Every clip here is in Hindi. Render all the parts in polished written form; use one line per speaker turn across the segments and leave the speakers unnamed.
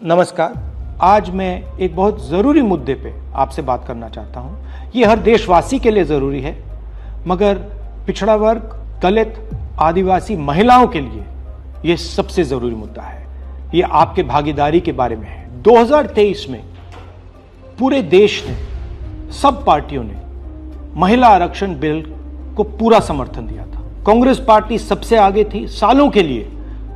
नमस्कार। आज मैं एक बहुत ज़रूरी मुद्दे पे आपसे बात करना चाहता हूँ। ये हर देशवासी के लिए ज़रूरी है, मगर पिछड़ा वर्ग, दलित, आदिवासी महिलाओं के लिए ये सबसे ज़रूरी मुद्दा है। ये आपके भागीदारी के बारे में है। 2023 में पूरे देश ने, सब पार्टियों ने महिला आरक्षण बिल को पूरा समर्थन दिया था। कांग्रेस पार्टी सबसे आगे थी। सालों के लिए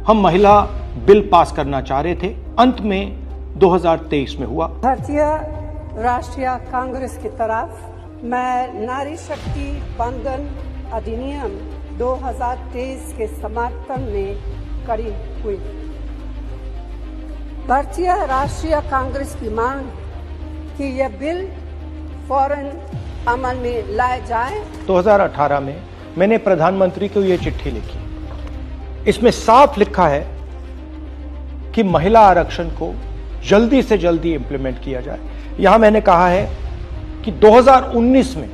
हम महिला बिल पास करना चाह रहे थे। अंत में 2023 में हुआ।
भारतीय राष्ट्रीय कांग्रेस की तरफ मैं नारी शक्ति बंधन अधिनियम 2023 के समर्थन में खड़ी हुई। भारतीय राष्ट्रीय कांग्रेस की मांग कि यह बिल फौरन अमल में लाया जाए।
2018 में मैंने प्रधानमंत्री को यह चिट्ठी लिखी। इसमें साफ लिखा है कि महिला आरक्षण को जल्दी से जल्दी इंप्लीमेंट किया जाए। यहां मैंने कहा है कि 2019 में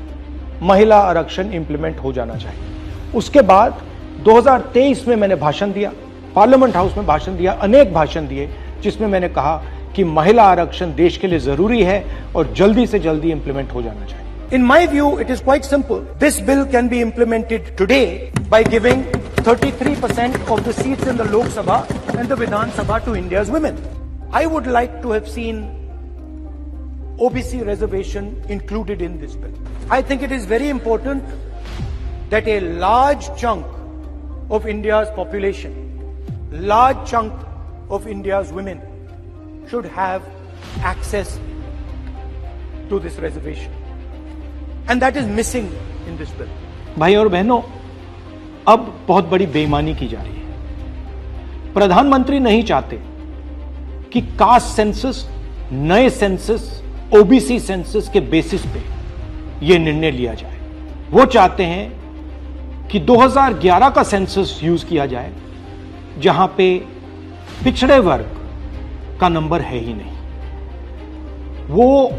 महिला आरक्षण इंप्लीमेंट हो जाना चाहिए। उसके बाद 2023 में मैंने भाषण दिया, पार्लियामेंट हाउस में भाषण दिया, अनेक भाषण दिए, जिसमें मैंने कहा कि महिला आरक्षण देश के लिए जरूरी है और जल्दी से जल्दी इंप्लीमेंट हो जाना चाहिए। In my view, it is quite simple. This bill can be implemented today by giving 33% of the seats in the Lok Sabha and the Vidhan Sabha to India's women. I would like to have seen OBC reservation included in this bill. I think it is very important that a large chunk of India's population, large chunk of India's women should have access to this reservation. And that is missing in this bill. भाई और बहनों, अब बहुत बड़ी बेईमानी की जा रही है। प्रधानमंत्री नहीं चाहते कि कास्ट सेंसस, नए सेंसस, ओबीसी सेंसस के बेसिस पे यह निर्णय लिया जाए। वो चाहते हैं कि 2011 का सेंसस यूज किया जाए, जहां पे पिछड़े वर्ग का नंबर है ही नहीं। वो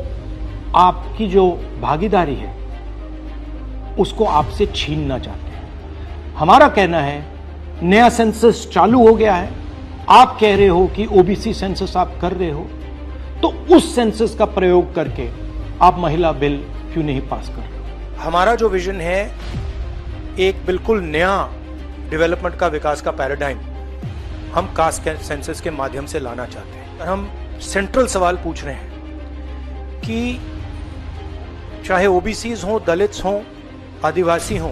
आपकी जो भागीदारी है उसको आपसे छीनना चाहते हैं। हमारा कहना है नया सेंसस चालू हो गया है, आप कह रहे हो कि ओबीसी सेंसस आप कर रहे हो, तो उस सेंसस का प्रयोग करके आप महिला बिल क्यों नहीं पास कर रहे हो? हमारा जो विजन है एक बिल्कुल नया डेवलपमेंट का, विकास का पैराडाइम हम कास्ट सेंसस के माध्यम से लाना चाहते हैं। और हम सेंट्रल सवाल पूछ रहे हैं कि चाहे ओबीसीज हों, दलित्स हों, आदिवासी हों,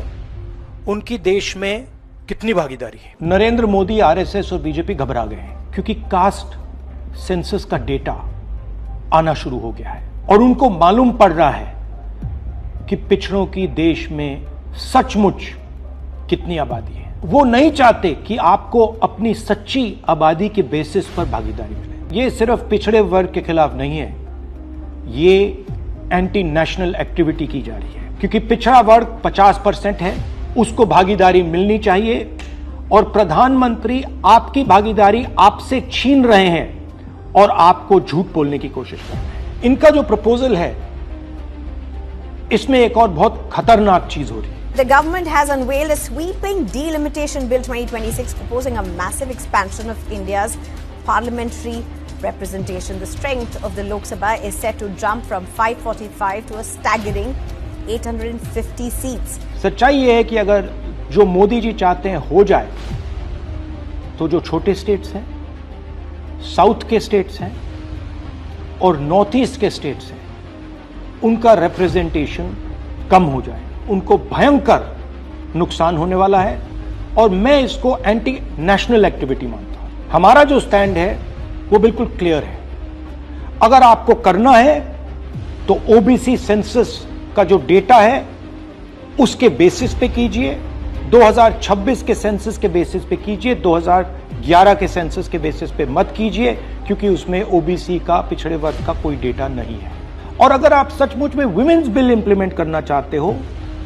उनकी देश में कितनी भागीदारी है। नरेंद्र मोदी, आरएसएस और बीजेपी घबरा गए हैं क्योंकि कास्ट सेंसस का डेटा आना शुरू हो गया है और उनको मालूम पड़ रहा है कि पिछड़ों की देश में सचमुच कितनी आबादी है। वो नहीं चाहते कि आपको अपनी सच्ची आबादी के बेसिस पर भागीदारी मिले। ये सिर्फ पिछड़े वर्ग के खिलाफ नहीं है, ये एंटी नेशनल एक्टिविटी की जा रही है, क्योंकि पिछड़ा वर्ग 50% है, उसको भागीदारी मिलनी चाहिए और प्रधानमंत्री आपकी भागीदारी आपसे छीन रहे हैं और आपको झूठ बोलने की कोशिश कर रहे हैं। इनका जो प्रपोजल है इसमें एक और बहुत खतरनाक चीज हो रही है।
The government has unveiled a sweeping delimitation bill 2026 proposing a massive expansion of India's parliamentary representation. The strength of the Lok Sabha is set to jump from 545 to a staggering 850 seats.
सच्चाई ये है कि अगर जो मोदी जी चाहते हैं हो जाए, तो जो छोटे स्टेट्स हैं, साउथ के स्टेट्स हैं और नॉर्थ ईस्ट के स्टेट्स हैं, उनका रिप्रेजेंटेशन कम हो जाए। उनको भयंकर नुकसान होने वाला है और मैं इसको एंटी नेशनल एक्टिविटी मानता हूं। हमारा जो स्टैंड है वो बिल्कुल क्लियर है। अगर आपको करना है तो ओबीसी सेंसस का जो डेटा है उसके बेसिस पे कीजिए, 2026 के सेंसस के बेसिस पे कीजिए, 2011 के सेंसस के बेसिस पे मत कीजिए, क्योंकि उसमें ओबीसी का, पिछड़े वर्ग का कोई डेटा नहीं है। और अगर आप सचमुच में वुमेन्स बिल इंप्लीमेंट करना चाहते हो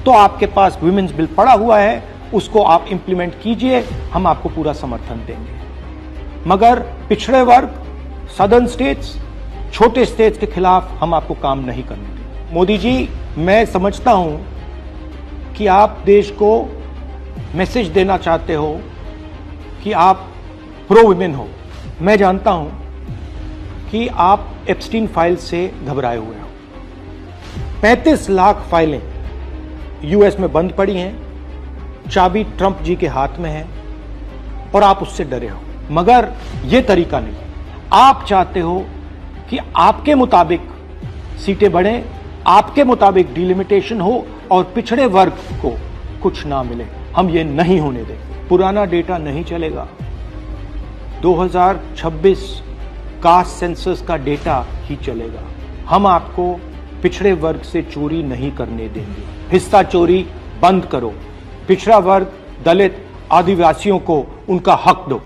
तो आपके पास वुमेन्स बिल पड़ा हुआ है, उसको आप इंप्लीमेंट कीजिए, हम आपको पूरा समर्थन देंगे। मगर पिछड़े वर्ग, सदर्न स्टेट्स, छोटे स्टेट्स के खिलाफ हम आपको काम नहीं करने देंगे। मोदी जी, मैं समझता हूं कि आप देश को मैसेज देना चाहते हो कि आप प्रो वुमेन हो। मैं जानता हूं कि आप एप्स्टीन फाइल से घबराए हुए हो। 35 लाख फाइलें यूएस में बंद पड़ी हैं, चाबी ट्रंप जी के हाथ में है और आप उससे डरे हो। मगर यह तरीका नहीं। आप चाहते हो कि आपके मुताबिक सीटें बढ़े, आपके मुताबिक डिलिमिटेशन हो और पिछड़े वर्ग को कुछ ना मिले। हम ये नहीं होने देंगे। पुराना डेटा नहीं चलेगा। 2026 कास्ट सेंसस का डेटा ही चलेगा। हम आपको पिछड़े वर्ग से चोरी नहीं करने देंगे। हिस्सा चोरी बंद करो। पिछड़ा वर्ग, दलित, आदिवासियों को उनका हक दो।